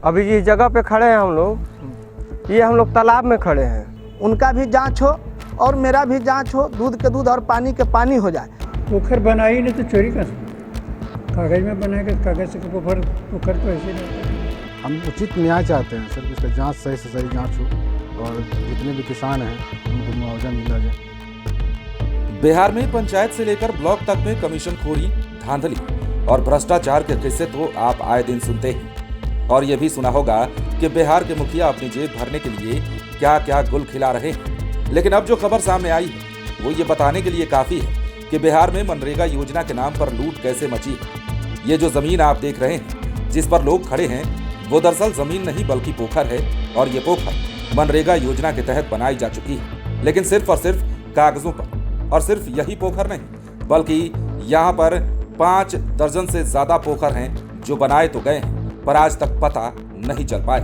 अभी जिस जगह पे खड़े हैं हम लोग, ये हम लोग तालाब में खड़े हैं। उनका भी जांच हो और मेरा भी जांच हो, दूध के दूध और पानी के पानी हो जाए। पोखर बनाई नहीं तो चोरी कर कागज में बनाएगा, कागज से पोखर तो ऐसे नहीं। हम उचित न्याय चाहते हैं सर, इसका जांच सही से सही जांच हो और जितने भी किसान हैं उनको मुआवजा मिला जाए। बिहार में पंचायत से लेकर ब्लॉक तक में कमीशनखोरी, धांधली और भ्रष्टाचार के किस्से तो आप आए दिन सुनते हैं। और ये भी सुना होगा कि बिहार के मुखिया अपनी जेब भरने के लिए क्या क्या गुल खिला रहे हैं। लेकिन अब जो खबर सामने आई है वो ये बताने के लिए काफी है कि बिहार में मनरेगा योजना के नाम पर लूट कैसे मची है। ये जो जमीन आप देख रहे हैं, जिस पर लोग खड़े हैं, वो दरअसल जमीन नहीं बल्कि पोखर है। और ये पोखर मनरेगा योजना के तहत बनाई जा चुकी है, लेकिन सिर्फ और सिर्फ कागजों पर। और सिर्फ यही पोखर नहीं, बल्कि यहाँ पर 5 दर्जन से ज्यादा पोखर हैं जो बनाए तो गए हैं पर आज तक पता नहीं चल पाए।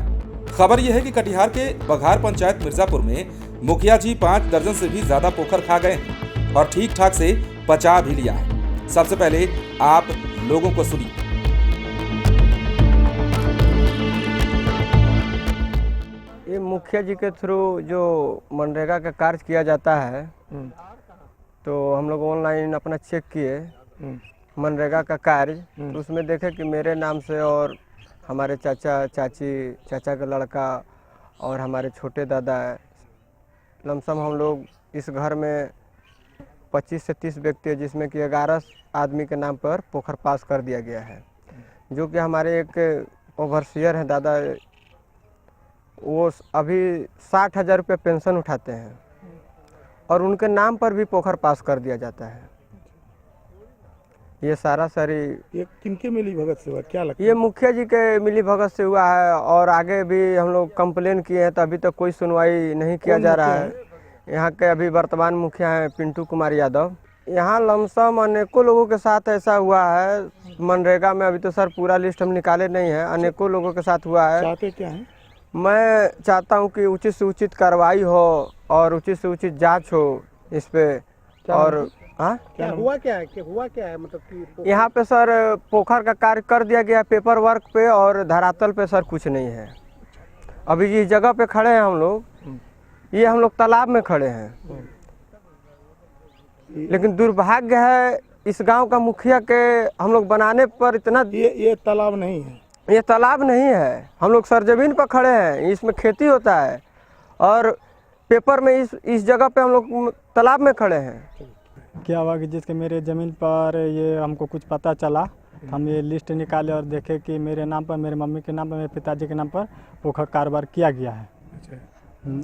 खबर यह है कि कटिहार के बघार पंचायत मिर्जापुर में मुखिया जी 5 दर्जन से भी ज्यादा पोखर खा गए हैं और ठीक ठाक से पचा भी लिया है। सबसे पहले आप लोगों को सुनिए। ये मुखिया जी के थ्रू जो मनरेगा का कार्य किया जाता है, तो हम लोग ऑनलाइन अपना चेक किए मनरेगा का कार्य, तो उसमें देखे कि मेरे नाम से और हमारे चाचा चाची, चाचा का लड़का और हमारे छोटे दादा, लमसम हम लोग इस घर में 25 से 30 व्यक्ति है, जिसमें कि 11 आदमी के नाम पर पोखर पास कर दिया गया है। जो कि हमारे एक ओवरसियर हैं दादा, वो अभी 60,000 रुपये पेंशन उठाते हैं और उनके नाम पर भी पोखर पास कर दिया जाता है। ये सारा सारी ये किनके मिली भगत से हुआ, क्या लगता है? ये मुखिया जी के मिली भगत से हुआ है। और आगे भी हम लोग कंप्लेन किए हैं तो अभी तक कोई सुनवाई नहीं किया जा रहा है। यहाँ के अभी वर्तमान मुखिया हैं पिंटू कुमार यादव। यहाँ लमसम अनेकों लोगों के साथ ऐसा हुआ है मनरेगा में। अभी तो सर पूरा लिस्ट हम निकाले नहीं है, अनेकों लोगों के साथ हुआ है। चाहते क्या है? मैं चाहता हूँ कि उचित से उचित कार्रवाई हो और उचित से उचित जांच हो इस पे। और हाँ, क्या हुआ क्या है मतलब कि यहाँ पे सर पोखर का कार्य कर दिया गया पेपर वर्क पे और धरातल पे सर कुछ नहीं है। अभी जिस जगह पे खड़े हैं हम लोग, ये हम लोग तालाब में खड़े हैं। लेकिन दुर्भाग्य है इस गांव का मुखिया के हम लोग बनाने पर इतना ये तालाब नहीं है, ये तालाब नहीं है। हम लोग सरजमीन पर खड़े हैं, इसमें खेती होता है और पेपर में इस जगह पे हम लोग तालाब में खड़े हैं। क्या हुआ कि जिसके मेरे ज़मीन पर ये हमको कुछ पता चला, हम ये लिस्ट निकाले और देखे कि मेरे नाम पर, मेरे मम्मी के नाम पर, मेरे पिताजी के नाम पर पोखर कारोबार किया गया है।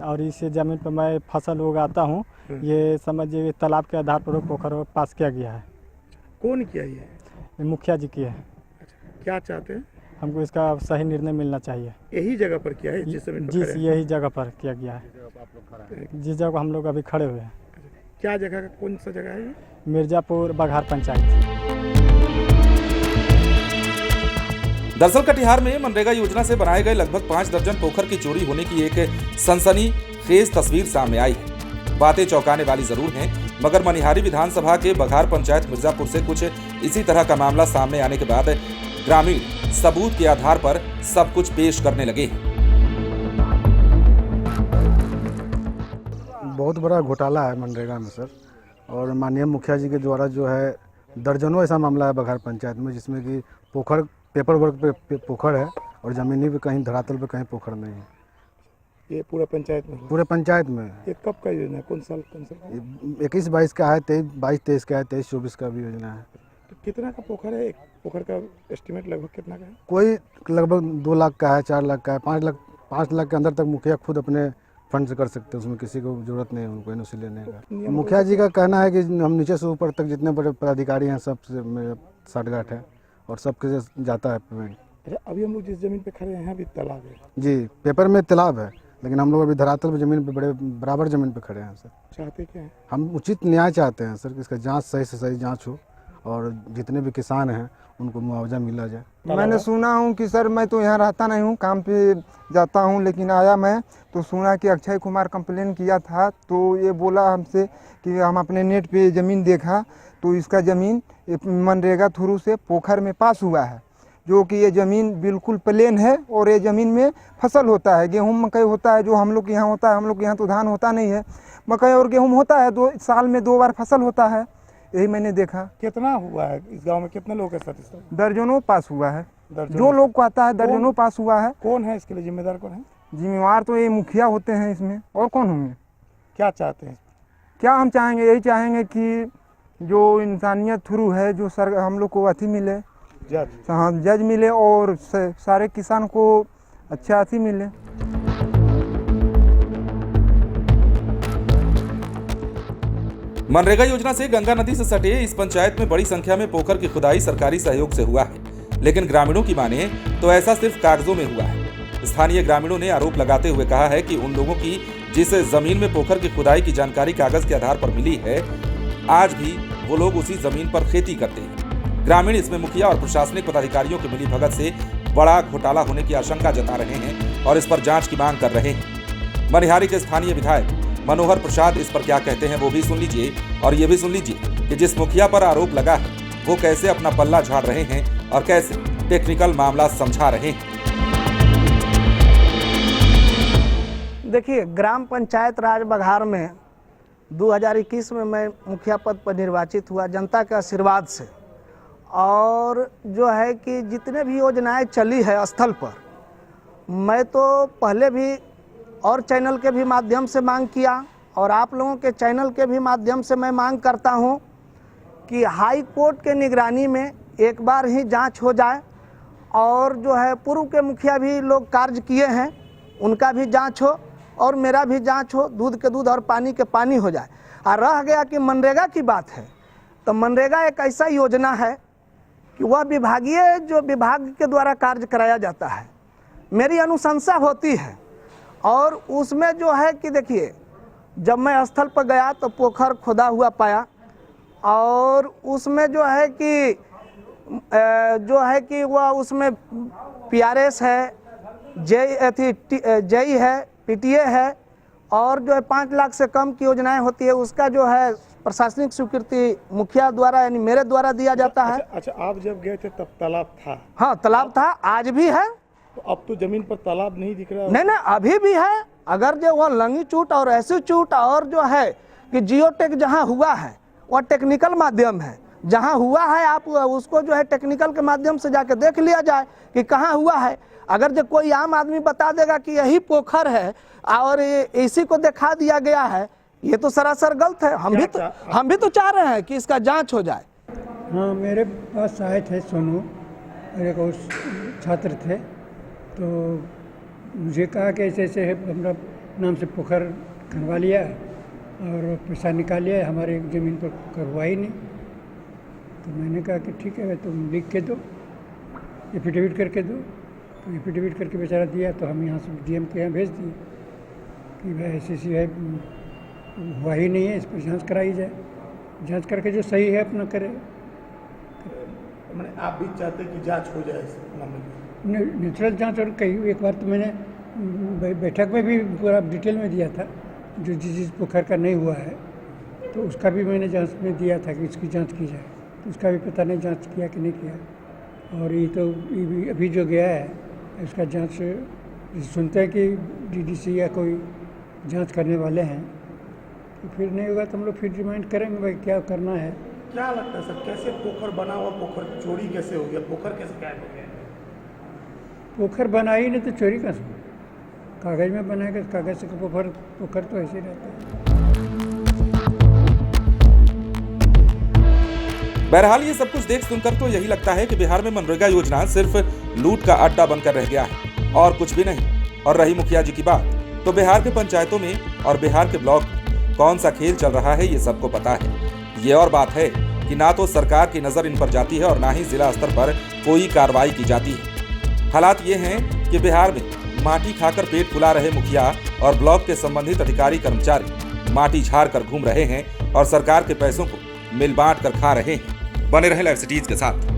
और इस ज़मीन पर मैं फसल उगाता हूँ। ये समझिए तालाब के आधार पर पोखर पास किया गया है। कौन किया ये? मुखिया जी की है। क्या चाहते हैं? हमको इसका सही निर्णय मिलना चाहिए। यही जगह पर किया है जिस जमीन पर जी, खड़े हैं? यही जगह पर किया गया है, जिस जगह हम लोग अभी खड़े हुए हैं। क्या जगह का, कौन सा जगह है ये? मिर्जापुर बघार पंचायत। दरअसल कटिहार में मनरेगा योजना से बनाए गए लगभग 5 दर्जन पोखर की चोरी होने की एक सनसनीखेज तस्वीर सामने आई है। बातें चौंकाने वाली जरूर हैं, मगर मनिहारी विधानसभा के बघार पंचायत मिर्जापुर से कुछ इसी तरह का मामला सामने आने के बाद ग्रामीण सबूत के आधार पर सब कुछ पेश करने लगे। बहुत बड़ा घोटाला है मनरेगा में सर, और माननीय मुखिया जी के द्वारा जो है दर्जनों ऐसा मामला है बघार पंचायत में, जिसमें कि पोखर पेपर वर्क पे पोखर है और ज़मीनी पे कहीं धरातल पे कहीं पोखर नहीं है। ये पूरा पंचायत में? पूरे पंचायत में। ये कब का योजना है, कौन साल? 21-22 का है, 22-23 का है, 23-24 का भी योजना है। तो कितना का पोखर है? एक पोखर का एस्टिमेट लगभग कितना का है? कोई लगभग 2 लाख का है, 4 लाख का है, 5 लाख के अंदर तक मुखिया खुद अपने फंड से कर सकते हैं। उसमें किसी को जरूरत नहीं है उनको एनओसी लेने का। मुखिया जी का कहना है कि हम नीचे से ऊपर तक जितने बड़े पदाधिकारी हैं सबसे मेरे साठगांठ है और सबके जाता है पेमेंट। अच्छा, अभी हम लोग जिस जमीन पे खड़े हैं अभी तालाब है? जी, पेपर में तालाब है, लेकिन हम लोग अभी धरातल पे जमीन पे बड़े बराबर जमीन पे खड़े हैं सर। चाहते क्या है? हम उचित न्याय चाहते हैं सर, इसका जांच सही से सही जांच हो और जितने भी किसान हैं उनको मुआवजा मिला जाए। मैंने सुना हूँ कि सर, मैं तो यहाँ रहता नहीं हूँ, काम पे जाता हूँ, लेकिन आया मैं तो सुना कि अक्षय कुमार कंप्लेन किया था, तो ये बोला हमसे कि हम अपने नेट पे ज़मीन देखा तो इसका ज़मीन मनरेगा थ्रू से पोखर में पास हुआ है। जो कि ये ज़मीन बिल्कुल प्लेन है और ये ज़मीन में फसल होता है, गेहूँ मकई होता है, जो हम लोग के यहाँ होता है। हम लोग के यहाँ तो धान होता नहीं है, मकई और गेहूँ होता है, 2 साल में 2 बार फसल होता है। यही मैंने देखा। कितना हुआ है इस गांव में, कितने लोग के साथ इस तरह? दर्जनों पास हुआ है, दर्जनों। जो लोग को आता है दर्जनों पास हुआ है। कौन है इसके लिए जिम्मेदार, कौन है? जिम्मेवार तो ये मुखिया होते हैं इसमें, और कौन होंगे? क्या चाहते हैं? क्या हम चाहेंगे, यही चाहेंगे कि जो इंसानियत थ्रू है, जो सर हम लोग को अथी मिले, जज। हाँ जज मिले, और सारे किसान को अच्छा अथी मिले। मनरेगा योजना से गंगा नदी से सटे इस पंचायत में बड़ी संख्या में पोखर की खुदाई सरकारी सहयोग से हुआ है, लेकिन ग्रामीणों की माने तो ऐसा सिर्फ कागजों में हुआ है। स्थानीय ग्रामीणों ने आरोप लगाते हुए कहा है कि उन लोगों की जिस जमीन में पोखर की खुदाई की जानकारी कागज के आधार पर मिली है, आज भी वो लोग उसी जमीन पर खेती करते हैं। ग्रामीण इसमें मुखिया और प्रशासनिक पदाधिकारियों की मिलीभगत से बड़ा घोटाला होने की आशंका जता रहे हैं और इस पर जांच की मांग कर रहे हैं। मनिहारी के स्थानीय विधायक मनोहर प्रसाद इस पर क्या कहते हैं वो भी सुन लीजिए, और ये भी सुन लीजिए कि जिस मुखिया पर आरोप लगा है वो कैसे अपना पल्ला झाड़ रहे हैं और कैसे टेक्निकल मामला समझा रहे हैं। देखिए, ग्राम पंचायत राज बघार में 2021 में मैं मुखिया पद पर निर्वाचित हुआ जनता के आशीर्वाद से। और जो है कि जितने भी योजनाएं चली है स्थल पर, मैं तो पहले भी और चैनल के भी माध्यम से मांग किया, और आप लोगों के चैनल के भी माध्यम से मैं मांग करता हूं कि हाई कोर्ट के निगरानी में एक बार ही जांच हो जाए, और जो है पूर्व के मुखिया भी लोग कार्य किए हैं उनका भी जांच हो, और मेरा भी जांच हो, दूध के दूध और पानी के पानी हो जाए। और रह गया कि मनरेगा की बात है, तो मनरेगा एक ऐसा योजना है कि वह विभागीय, जो विभाग के द्वारा कार्य कराया जाता है, मेरी अनुशंसा होती है। और उसमें जो है कि देखिए, जब मैं स्थल पर गया तो पोखर खुदा हुआ पाया, और उसमें जो है कि वह उसमें PRS है, जेई है, PTA है, और जो है 5 लाख से कम की योजनाएं होती है उसका जो है प्रशासनिक स्वीकृति मुखिया द्वारा यानी मेरे द्वारा दिया जाता है। अच्छा, आप जब गए थे तब तालाब था? हाँ, तालाब था, आज भी है। तो अब तो जमीन पर तालाब नहीं दिख रहा? नहीं, अभी भी है। अगर जो वह लंगी चूट और ऐसी चूट, और जो है कि जियोटेक जहाँ हुआ है वह टेक्निकल माध्यम है, जहाँ हुआ है आप उसको जो है टेक्निकल के माध्यम से जाके देख लिया जाए कि कहाँ हुआ है। अगर जो कोई आम आदमी बता देगा कि यही पोखर है और इसी को दिखा दिया गया है, ये तो सरासर गलत है। हम भी तो चाह रहे हैं कि इसका जांच हो जाए। हाँ, मेरे पास आए थे सोनू, मेरे को छात्र थे, तो मुझे कहा कि ऐसे ऐसे हमारा नाम से पोखर खनवा लिया और पैसा निकाल लिया, हमारे ज़मीन पर करवा ही नहीं। तो मैंने कहा कि ठीक है, तुम लिख के दो, एफिडेविट करके दो। तो एफिडेविट करके बेचारा दिया, तो हम यहाँ से DM के यहाँ भेज दिए कि भाई ऐसी है, हुआ ही नहीं है, इस पर जाँच कराई जाए, जाँच करके जो सही है अपना करे। मैंने आप भी चाहते कि जांच हो जाए इस मामले में? नेचुरल जांच। और कई एक बार तो मैंने बैठक में भी पूरा डिटेल में दिया था, जो जिस पोखर का नहीं हुआ है तो उसका भी मैंने जांच में दिया था कि इसकी जांच की जाए। तो उसका भी पता नहीं जांच किया कि नहीं किया। और ये तो भी अभी जो गया है इसका जांच सुनते हैं कि DDC या कोई जांच करने वाले हैं, तो फिर नहीं होगा तो हम लोग फिर रिमाइंड करेंगे भाई क्या करना है। क्या लगता है सर, कैसे पोखर बना हुआ पोखर चोरी कैसे हो गया? पोखर कैसे गायब हो गया? पोखर बना ही नहीं तो चोरी कैसे? कागज़ में बनाएगा, कागज़ से पोखर तो ऐसे रहता है। बहरहाल ये सब कुछ देख सुनकर तो यही लगता है कि बिहार में मनरेगा योजना सिर्फ लूट का अड्डा बनकर रह गया है और कुछ भी नहीं। और रही मुखिया जी की बात, तो बिहार के पंचायतों में और बिहार के ब्लॉक में कौन सा खेल चल रहा है ये सबको पता है। ये और बात है कि ना तो सरकार की नज़र इन पर जाती है और ना ही जिला स्तर पर कोई कार्रवाई की जाती है। हालात ये हैं कि बिहार में माटी खाकर पेट फुला रहे मुखिया और ब्लॉक के संबंधित अधिकारी कर्मचारी माटी झाड़ कर घूम रहे हैं और सरकार के पैसों को मिल बांट कर खा रहे हैं। बने रहे लाइव सिटीज के साथ।